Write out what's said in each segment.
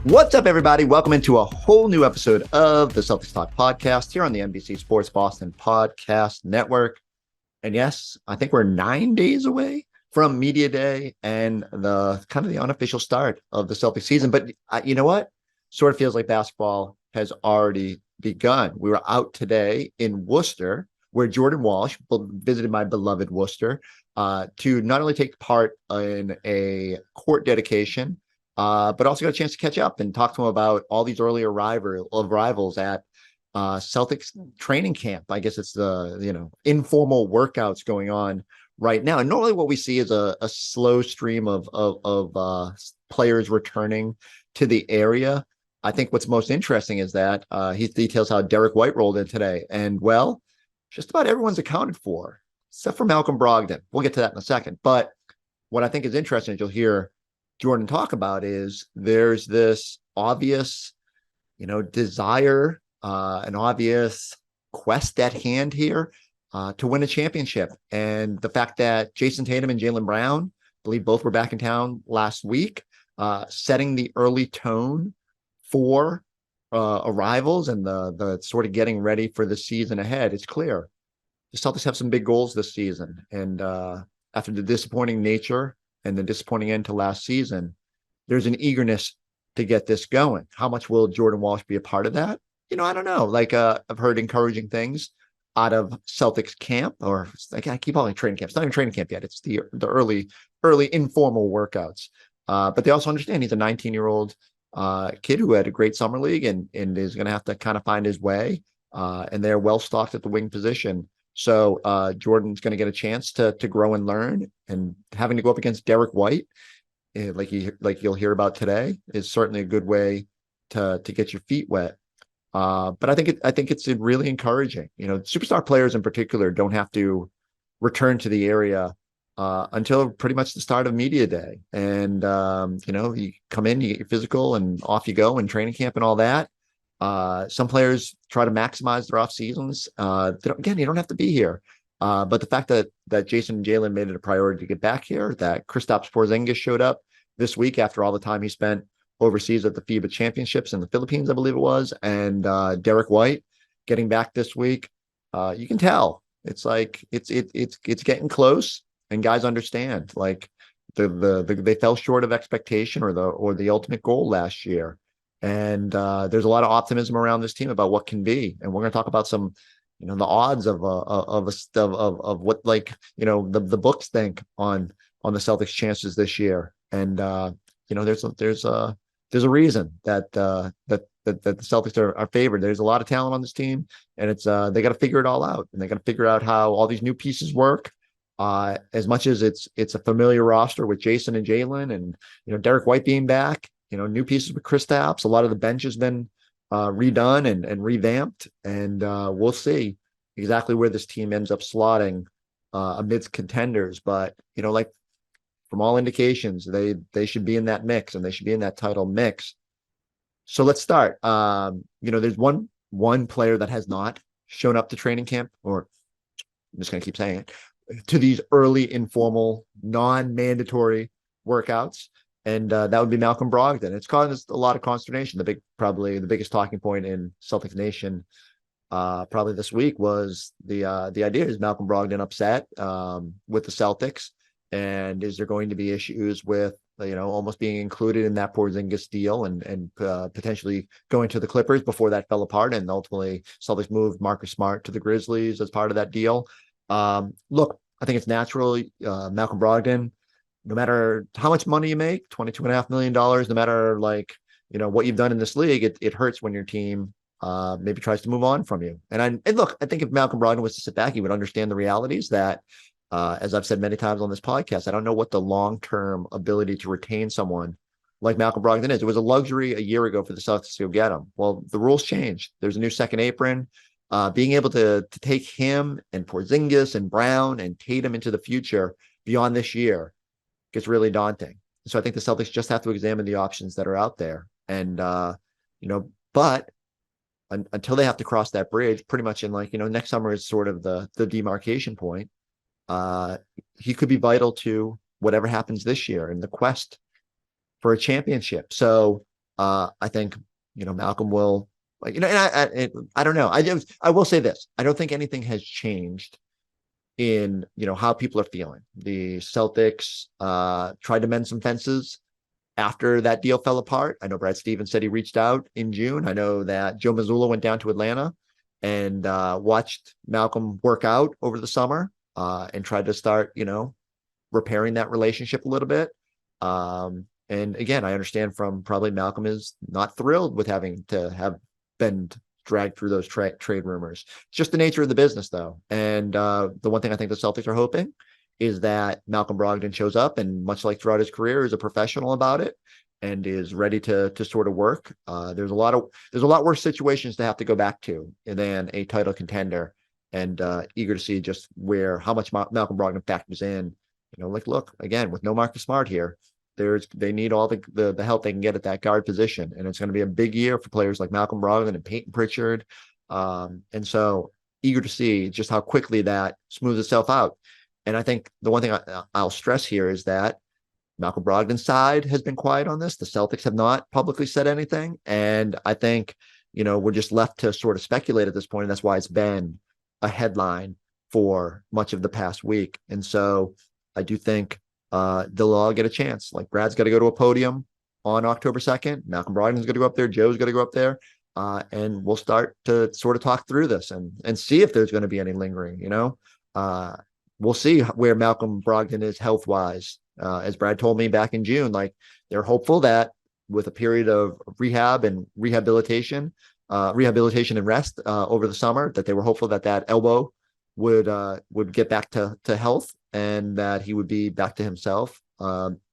What's up, everybody? Welcome into a whole new episode of the Celtics Talk podcast here on the NBC Sports Boston Podcast Network. And yes, I think we're 9 days away from Media Day and the kind of the unofficial start of the Celtics season. But you know what? Sort of feels like basketball has already begun. We were out today in Worcester, where Jordan Walsh visited my beloved Worcester to not only take part in a court dedication, but also got a chance to catch up and talk to him about all these early arrivals at Celtics training camp. I guess it's the informal workouts going on right now. And normally what we see is a slow stream of players returning to the area. I think what's most interesting is that he details how Derek White rolled in today. And well, just about everyone's accounted for, except for Malcolm Brogdon. We'll get to that in a second. But what I think is interesting is you'll hear Jordan talk about is there's this obvious, desire, an obvious quest at hand here to win a championship. And the fact that Jayson Tatum and Jaylen Brown, I believe both were back in town last week, setting the early tone for arrivals and the sort of getting ready for the season ahead. It's clear the Celtics have some big goals this season. And after the disappointing nature and the disappointing end to last season, there's an eagerness to get this going. How much will Jordan Walsh be a part of that? I don't know. I've heard encouraging things out of Celtics camp, or I keep calling it training camp. It's not even training camp yet. It's the early informal workouts. But they also understand he's a 19-year-old kid who had a great summer league and is going to have to kind of find his way. And they're well stocked at the wing position. So Jordan's going to get a chance to grow and learn, and having to go up against Derek White, like you'll hear about today, is certainly a good way to get your feet wet. But I think it's really encouraging. Superstar players in particular don't have to return to the area until pretty much the start of media day, and you come in, you get your physical, and off you go, and training camp and all that. Some players try to maximize their off seasons. Again, you don't have to be here. But the fact that Jayson and Jaylen made it a priority to get back here, that Kristaps Porzingis showed up this week after all the time he spent overseas at the FIBA championships in the Philippines, I believe it was, and Derek White getting back this week, you can tell it's like it's getting close, and guys understand like they fell short of expectation or the ultimate goal last year. And there's a lot of optimism around this team about what can be. And we're going to talk about some, the odds of what the books think on the Celtics' chances this year. And there's a reason that the Celtics are favored. There's a lot of talent on this team, and it's they got to figure it all out, and they got to figure out how all these new pieces work. As much as it's a familiar roster with Jayson and Jaylen, and Derek White being back. New pieces with Kristaps. A lot of the bench has been redone and revamped, and we'll see exactly where this team ends up slotting amidst contenders. But from all indications, they should be in that mix, and they should be in that title mix. So let's start. There's one player that has not shown up to training camp, or I'm just going to keep saying it, to these early informal, non-mandatory workouts. And that would be Malcolm Brogdon. It's caused a lot of consternation. Probably the biggest talking point in Celtics Nation probably this week was the idea, is Malcolm Brogdon upset with the Celtics, and is there going to be issues with almost being included in that Porzingis deal and potentially going to the Clippers before that fell apart, and ultimately Celtics moved Marcus Smart to the Grizzlies as part of that deal. Look, I think it's natural. Malcolm Brogdon, no matter how much money you make, $22.5 million, no matter what you've done in this league, it hurts when your team maybe tries to move on from you. And look, I think if Malcolm Brogdon was to sit back, he would understand the realities that, as I've said many times on this podcast, I don't know what the long-term ability to retain someone like Malcolm Brogdon is. It was a luxury a year ago for the Celtics to go get him. Well, the rules changed. There's a new second apron. Being able to take him and Porzingis and Brown and Tatum into the future beyond this year gets really daunting. So I think the Celtics just have to examine the options that are out there. And, but until they have to cross that bridge, pretty much in next summer is sort of the demarcation point. He could be vital to whatever happens this year in the quest for a championship. So I think, Malcolm will, like, I don't know. I will say this. I don't think anything has changed in, how people are feeling. The Celtics tried to mend some fences after that deal fell apart. I know Brad Stevens said he reached out in June. I know that Joe Mazzulla went down to Atlanta and watched Malcolm work out over the summer and tried to start, repairing that relationship a little bit. And again, I understand from probably Malcolm is not thrilled with having to have been dragged through those trade rumors. It's just the nature of the business, though. And the one thing I think the Celtics are hoping is that Malcolm Brogdon shows up and, much like throughout his career, is a professional about it and is ready to sort of work. There's a lot worse situations to have to go back to than a title contender, and eager to see just how much Malcolm Brogdon factors in. Look, again, with no Marcus Smart here, they need all the help they can get at that guard position, and it's going to be a big year for players like Malcolm Brogdon and Peyton Pritchard. And so eager to see just how quickly that smooths itself out. And I think the one thing I'll stress here is that Malcolm Brogdon's side has been quiet on this. The Celtics have not publicly said anything. And I think, we're just left to sort of speculate at this point. And that's why it's been a headline for much of the past week. And so I do think they'll all get a chance. Like, Brad's got to go to a podium on October 2nd. Malcolm Brogdon's going to go up there. Joe's going to go up there. And we'll start to sort of talk through this and see if there's going to be any lingering, we'll see where Malcolm Brogdon is health-wise. As Brad told me back in June, like, they're hopeful that with a period of rehabilitation and rest over the summer, that they were hopeful that elbow would get back to health and that he would be back to himself,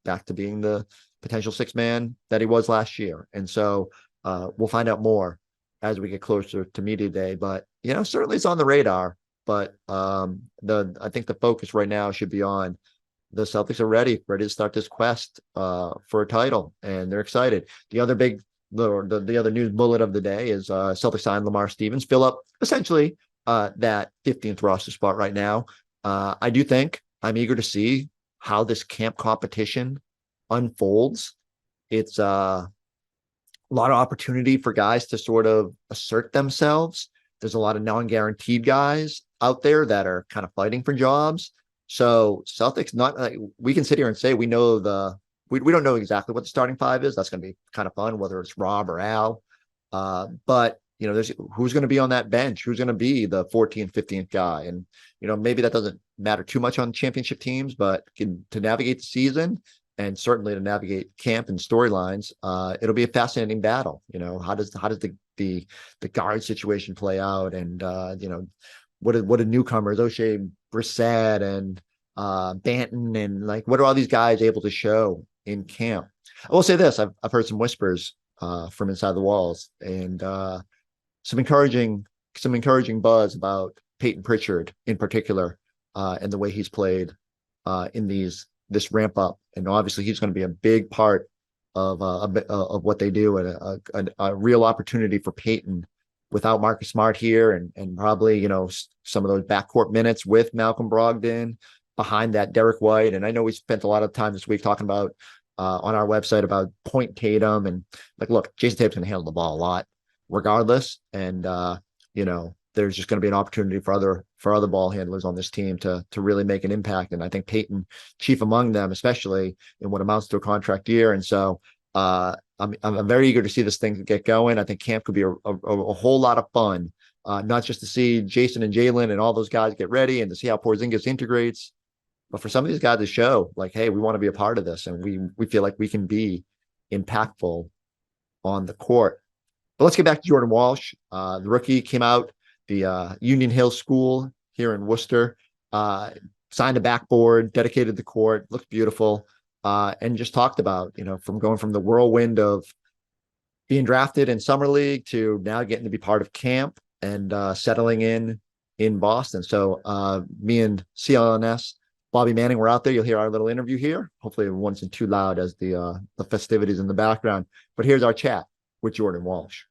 back to being the potential sixth man that he was last year. And so we'll find out more as we get closer to media day. But, certainly it's on the radar. But I think the focus right now should be on the Celtics are ready to start this quest for a title, and they're excited. The other the other news bullet of the day is Celtics signed Lamar Stevens, fill up essentially that 15th roster spot right now. I do think I'm eager to see how this camp competition unfolds. It's a lot of opportunity for guys to sort of assert themselves. There's a lot of non-guaranteed guys out there that are kind of fighting for jobs. So Celtics, we can sit here and say we know we don't know exactly what the starting five is. That's going to be kind of fun, whether it's Rob or Al. But there's who's going to be on that bench, who's going to be the 14th, 15th guy, and maybe that doesn't matter too much on championship teams, but to navigate the season and certainly to navigate camp and storylines, it'll be a fascinating battle. How does the guard situation play out, and what are newcomers, O'Shea Brissett and Banton, and like, what are all these guys able to show in camp? I will say this: I've heard some whispers from inside the walls, and some encouraging buzz about Peyton Pritchard in particular, and the way he's played in this ramp up. And obviously he's going to be a big part of what they do, and a real opportunity for Peyton without Marcus Smart here, and probably some of those backcourt minutes with Malcolm Brogdon behind that Derek White. And I know we spent a lot of time this week talking about on our website about point Tatum, and like, look, Jayson Tatum's going to handle the ball a lot regardless, and there's just going to be an opportunity for other ball handlers on this team to really make an impact. And I think Peyton, chief among them, especially in what amounts to a contract year. And so I'm very eager to see this thing get going. I think camp could be a whole lot of fun, not just to see Jayson and Jalen and all those guys get ready and to see how Porzingis integrates, but for some of these guys to show, like, hey, we want to be a part of this, and we feel like we can be impactful on the court. But let's get back to Jordan Walsh. The rookie came out the Union Hill School here in Worcester, signed a backboard, dedicated the court, looked beautiful, and just talked about, from going from the whirlwind of being drafted in summer league to now getting to be part of camp and settling in Boston. So me and CLNS Bobby Manning were out there. You'll hear our little interview here. Hopefully it wasn't too loud as the festivities in the background. But here's our chat with Jordan Walsh.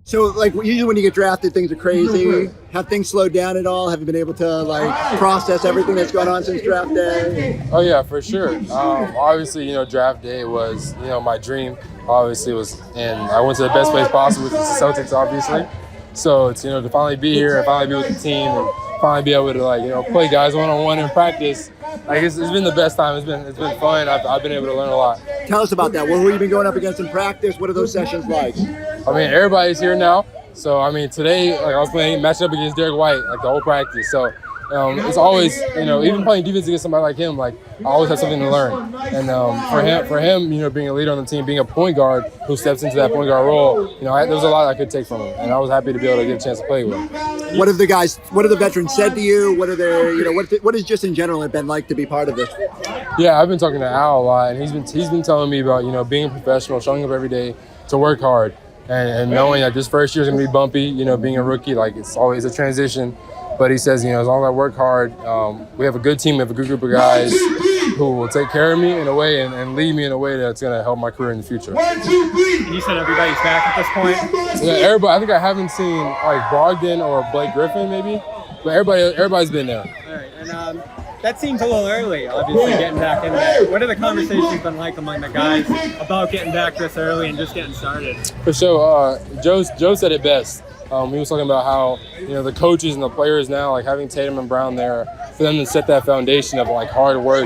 So, like, usually when you get drafted, things are crazy. Have things slowed down at all? Have you been able to, like, process everything that's gone on since draft day? Oh, yeah, for sure. Obviously, draft day was, my dream. Obviously, and I went to the best place possible, which is the Celtics, obviously. So, it's, to finally be here and finally be with the team and finally be able to, play guys one-on-one in practice. Like, it's been the best time. It's been fun. I've been able to learn a lot. Tell us about that. Who have you been going up against in practice? What are those sessions like? I mean, everybody's here now. So, I mean, today, I was matching up against Derek White, the whole practice. So, it's always, even playing defense against somebody like him, I always have something to learn. And for him, being a leader on the team, being a point guard who steps into that point guard role, there was a lot I could take from him. And I was happy to be able to get a chance to play with him. What have the veterans said to you? What are their, what has just in general it been like to be part of this? Yeah, I've been talking to Al a lot, and he's been telling me about, being a professional, showing up every day to work hard. And knowing that this first year is going to be bumpy, being a rookie, it's always a transition. But he says, as long as I work hard, we have a good team, we have a good group of guys who will take care of me in a way and lead me in a way that's going to help my career in the future. And you said everybody's back at this point? Yeah, everybody. I think I haven't seen Brogdon or Blake Griffin maybe, but everybody's been there. All right, and that seems a little early, obviously, getting back in there. What are the conversations been like among the guys about getting back this early and just getting started? For sure. Joe said it best. He was talking about how, the coaches and the players now, having Tatum and Brown there, for them to set that foundation of, hard work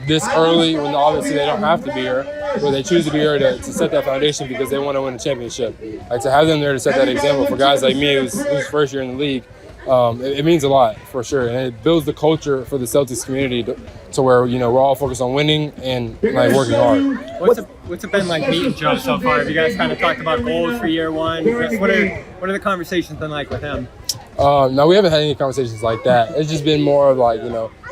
this early when obviously they don't have to be here, but they choose to be here to set that foundation because they want to win a championship. To have them there to set that example for guys like me who's first year in the league, it means a lot for sure, and it builds the culture for the Celtics community to where we're all focused on winning and working hard. What's it been like meeting Joe so far? Have you guys kind of talked about goals for year one? What are the conversations been like with him? No, we haven't had any conversations like that. It's just been more of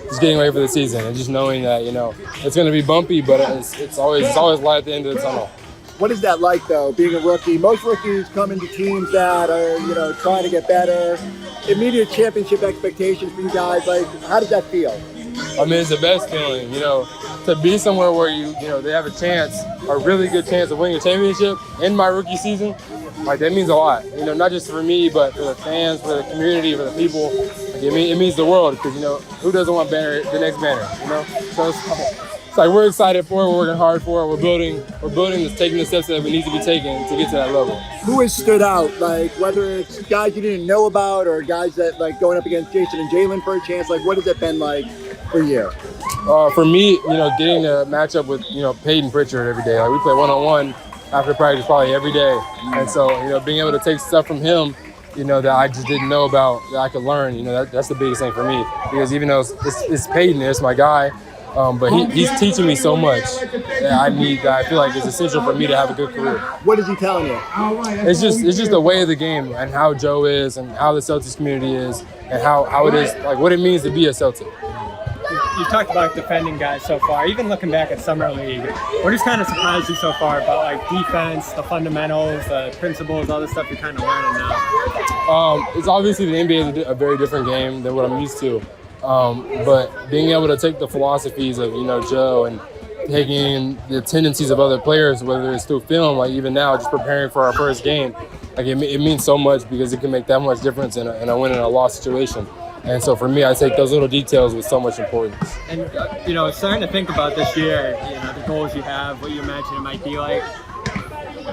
just getting ready for the season and just knowing that it's going to be bumpy, but it's always light at the end of the tunnel. What is that like, though, being a rookie? Most rookies come into teams that are, trying to get better. Immediate championship expectations for you guys. How does that feel? I mean, it's the best feeling, to be somewhere where they have a really good chance of winning a championship in my rookie season. That means a lot, not just for me, but for the fans, for the community, for the people. It means the world because, who doesn't want the next banner, So it's we're excited for it, we're working hard for it, we're building, taking the steps that we need to be taking to get to that level. Who has stood out, whether it's guys you didn't know about or guys that, going up against Jayson and Jalen for a chance, what has it been like for you? For me, getting to match up with, Peyton Pritchard every day. We play one-on-one after practice probably every day. And so, being able to take stuff from him, that I just didn't know about, that I could learn, that's the biggest thing for me. Because even though it's Peyton, it's my guy, but he's teaching me so much that I feel like it's essential for me to have a good career. What is he telling you? It's just the way of the game and how Joe is and how the Celtics community is and how it is, what it means to be a Celtic. You talked about defending guys so far. Even looking back at Summer League, what has kind of surprised you so far about defense, the fundamentals, the principles, all the stuff you're kind of learning now? It's obviously the NBA is a very different game than what I'm used to. But being able to take the philosophies of Joe and taking in the tendencies of other players, whether it's through film, even now, just preparing for our first game, it means so much because it can make that much difference in a win and a loss situation. And so for me, I take those little details with so much importance. And, starting to think about this year, the goals you have, what you imagine it might be like.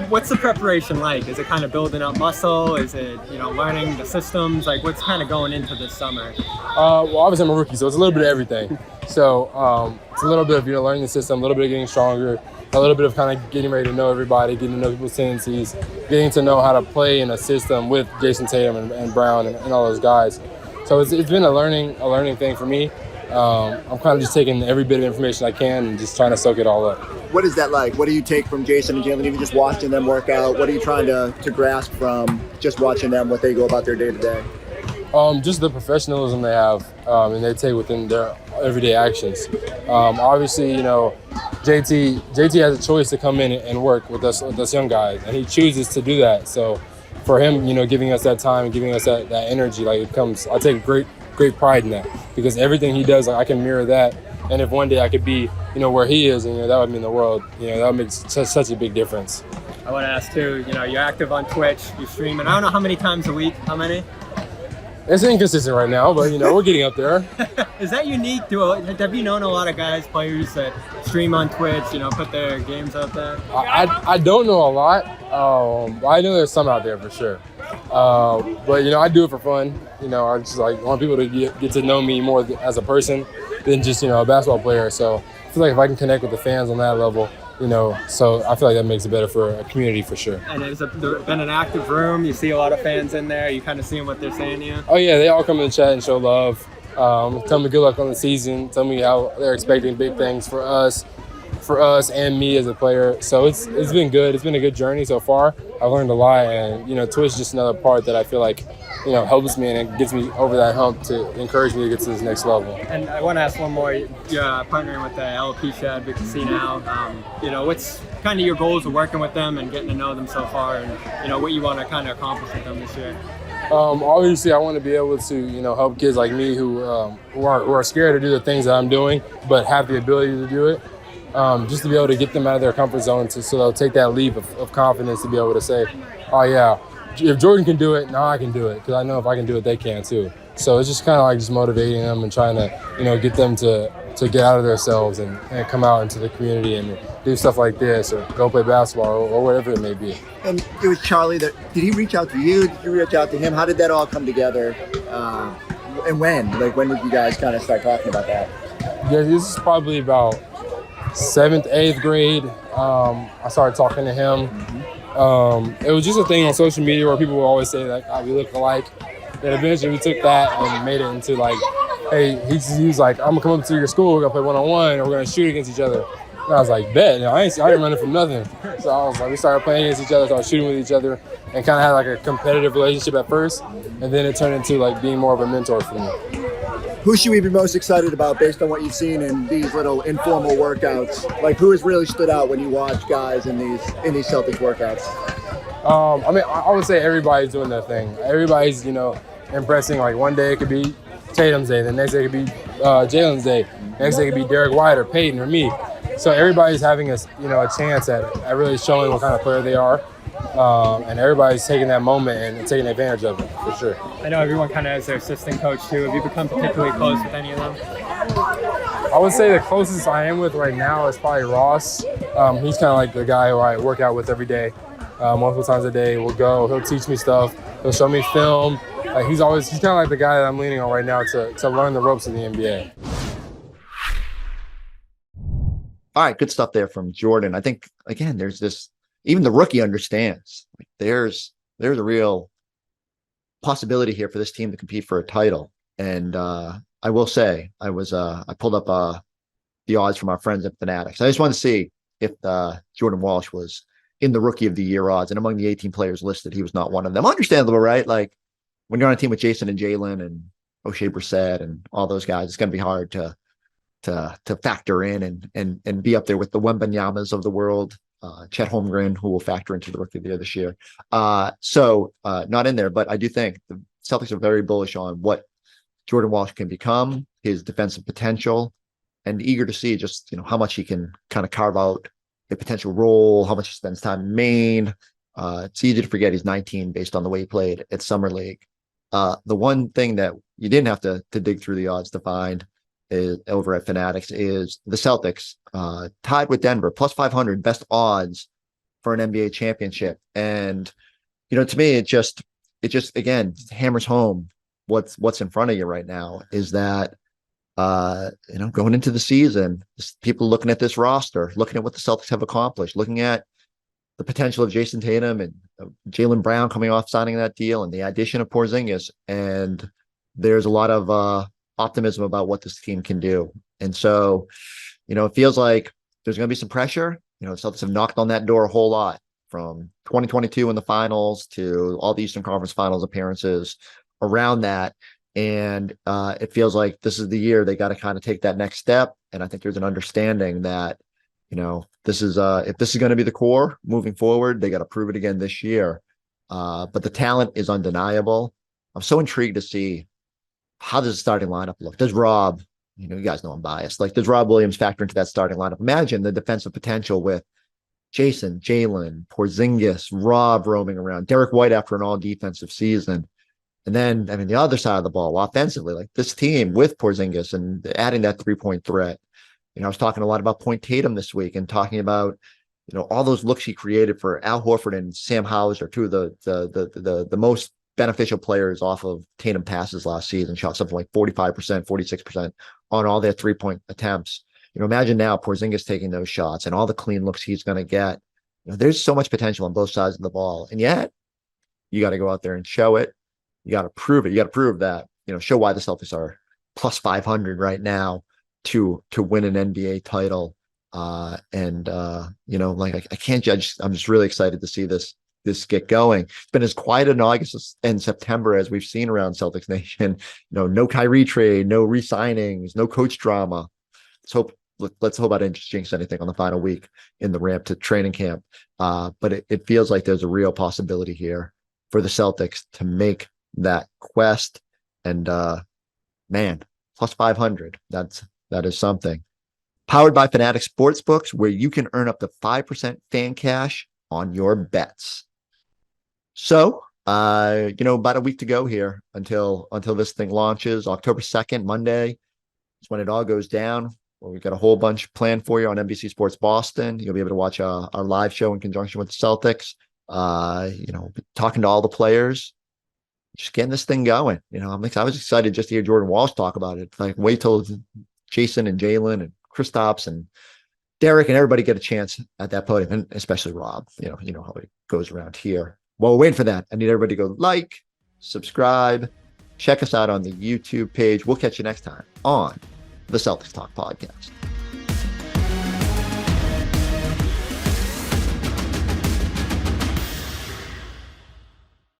What's the preparation like? Is it kind of building up muscle? Is it, learning the systems? What's kind of going into this summer? Well, obviously I'm a rookie, so it's a little bit of everything. So it's a little bit of, learning the system, a little bit of getting stronger, a little bit of kind of getting ready to know everybody, getting to know people's tendencies, getting to know how to play in a system with Jayson Tatum and Brown and all those guys. So it's been a learning thing for me. I'm kind of just taking every bit of information I can and just trying to soak it all up. What is that like? What do you take from Jayson and Jalen, even just watching them work out? What are you trying to grasp from just watching them, what they go about their day-to-day? Just the professionalism they have and they take within their everyday actions. Obviously, JT has a choice to come in and work with us young guys, and he chooses to do that. So for him, giving us that time and giving us that energy, I take great pride in that because everything he does, I can mirror that. And if one day I could be, where he is, and that would mean the world, that would make such a big difference. I want to ask too, you're active on Twitch, you stream, and I don't know how many times a week, how many? It's inconsistent right now, but we're getting up there. Is that unique? Have you known a lot of guys, players that stream on Twitch, put their games out there? I don't know a lot. I know there's some out there for sure. But I do it for fun. I just want people to get to know me more as a person than just a basketball player. So I feel like if I can connect with the fans on that level, so I feel like that makes it better for a community for sure. And has there been an active room? You see a lot of fans in there. You kind of seeing what they're saying to you? Oh yeah, they all come in the chat and show love. Tell me good luck on the season. Tell me how they're expecting big things for us and me as a player. So it's been good. It's been a good journey so far. I've learned a lot, and Twitch is just another part that I feel like helps me and it gets me over that hump to encourage me to get to this next level. And I want to ask one more. You're partnering with the LP Shed, we can see now. What's kind of your goals of working with them and getting to know them so far, and what you want to kind of accomplish with them this year? Obviously, I want to be able to, help kids like me who are scared to do the things that I'm doing, but have the ability to do it. Just to be able to get them out of their comfort zone, so they'll take that leap of confidence to be able to say, oh yeah, if Jordan can do it, now I can do it, because I know if I can do it, they can too. So it's just kind of like just motivating them and trying to, get them to get out of themselves and come out into the community and do stuff like this or go play basketball or whatever it may be. And it was Charlie did he reach out to you? Did you reach out to him? How did that all come together? And when? When did you guys kind of start talking about that? Yeah, this is probably about 7th, 8th grade. I started talking to him. It was just a thing on social media where people would always say we look alike. Then eventually we took that and made it into hey, he was like, I'm gonna come up to your school, we're gonna play one-on-one, and we're gonna shoot against each other. And I was like, bet, I ain't running from nothing. So I was like, we started playing against each other, started shooting with each other, and kind of had a competitive relationship at first, and then it turned into being more of a mentor for me. Who should we be most excited about based on what you've seen in these little informal workouts? Who has really stood out when you watch guys in these Celtics workouts? I would say everybody's doing their thing. Everybody's, impressing. One day it could be Tatum's day, the next day it could be Jalen's day, the next day it could be Derek White or Peyton or me. So everybody's having a chance at really showing what kind of player they are. And everybody's taking that moment and taking advantage of it, for sure. I know everyone kind of has their assistant coach, too. Have you become particularly close with any of them? I would say the closest I am with right now is probably Ross. He's kind of the guy who I work out with every day. Multiple times a day, he'll teach me stuff, he'll show me film. He's kind of the guy that I'm leaning on right now to learn the ropes of the NBA. All right, good stuff there from Jordan. I think, again, there's this, even the rookie understands there's a real possibility here for this team to compete for a title. And I will say, I pulled up the odds from our friends at Fanatics. I just wanted to see if Jordan Walsh was in the Rookie of the Year odds, and among the 18 players listed, he was not one of them. Understandable, right? When you're on a team with Jayson and Jalen and O'Shea Brissett and all those guys, it's going to be hard to factor in and be up there with the Wembanyamas of the world. Chet Holmgren, who will factor into the Rookie of the Year this year. So not in there, but I do think the Celtics are very bullish on what Jordan Walsh can become, his defensive potential, and eager to see just how much he can kind of carve out a potential role, how much he spends time in Maine. It's easy to forget he's 19 based on the way he played at Summer League. The one thing that you didn't have to dig through the odds to find is over at Fanatics is the Celtics tied with Denver, plus 500, best odds for an NBA championship. And, to me, it just again, hammers home what's in front of you right now is that, going into the season, people looking at this roster, looking at what the Celtics have accomplished, looking at the potential of Jayson Tatum and Jaylen Brown coming off signing that deal and the addition of Porzingis. And there's a lot of optimism about what this team can do. And so, it feels like there's going to be some pressure. The Celtics have knocked on that door a whole lot, from 2022 in the finals to all the Eastern Conference Finals appearances around that. And it feels like this is the year they got to kind of take that next step. And I think there's an understanding that, this is if this is going to be the core moving forward, they got to prove it again this year. But the talent is undeniable. I'm so intrigued to see how does the starting lineup look. Does Rob, you guys know I'm biased, does Rob Williams factor into that starting lineup? Imagine the defensive potential with Jayson, Jalen, Porzingis, Rob roaming around, Derek White after an all defensive season. And then, I mean, the other side of the ball, offensively, like this team with Porzingis and adding that 3-point threat. I was talking a lot about Point Tatum this week and talking about, all those looks he created for Al Horford and Sam Hauser, two of the most beneficial players off of Tatum passes last season, shot something like 45%, 46% on all their 3-point attempts. Imagine now Porzingis taking those shots and all the clean looks he's going to get. There's so much potential on both sides of the ball. And yet, you got to go out there and show it. You got to prove it. You got to prove that, show why the Celtics are plus 500 right now to win an NBA title. I can't judge. I'm just really excited to see this get going. It's been as quiet in August and September as we've seen around Celtics Nation. No Kyrie trade, no re-signings, no coach drama. Let's hope I didn't just jinx anything on the final week in the ramp to training camp. But it feels like there's a real possibility here for the Celtics to make that quest. And plus 500. That is something. Powered by Fanatic Sportsbooks, where you can earn up to 5% fan cash on your bets. So, about a week to go here until this thing launches. October 2nd, Monday, is when it all goes down. Well, we've got a whole bunch planned for you on NBC Sports Boston. You'll be able to watch our live show in conjunction with the Celtics. Talking to all the players, just getting this thing going. I was excited just to hear Jordan Walsh talk about it. Like, wait till Jayson and Jalen and Kristaps and Derek and everybody get a chance at that podium, and especially Rob. You know how it goes around here. While we're waiting for that, I need everybody to go like, subscribe, check us out on the YouTube page. We'll catch you next time on the Celtics Talk podcast.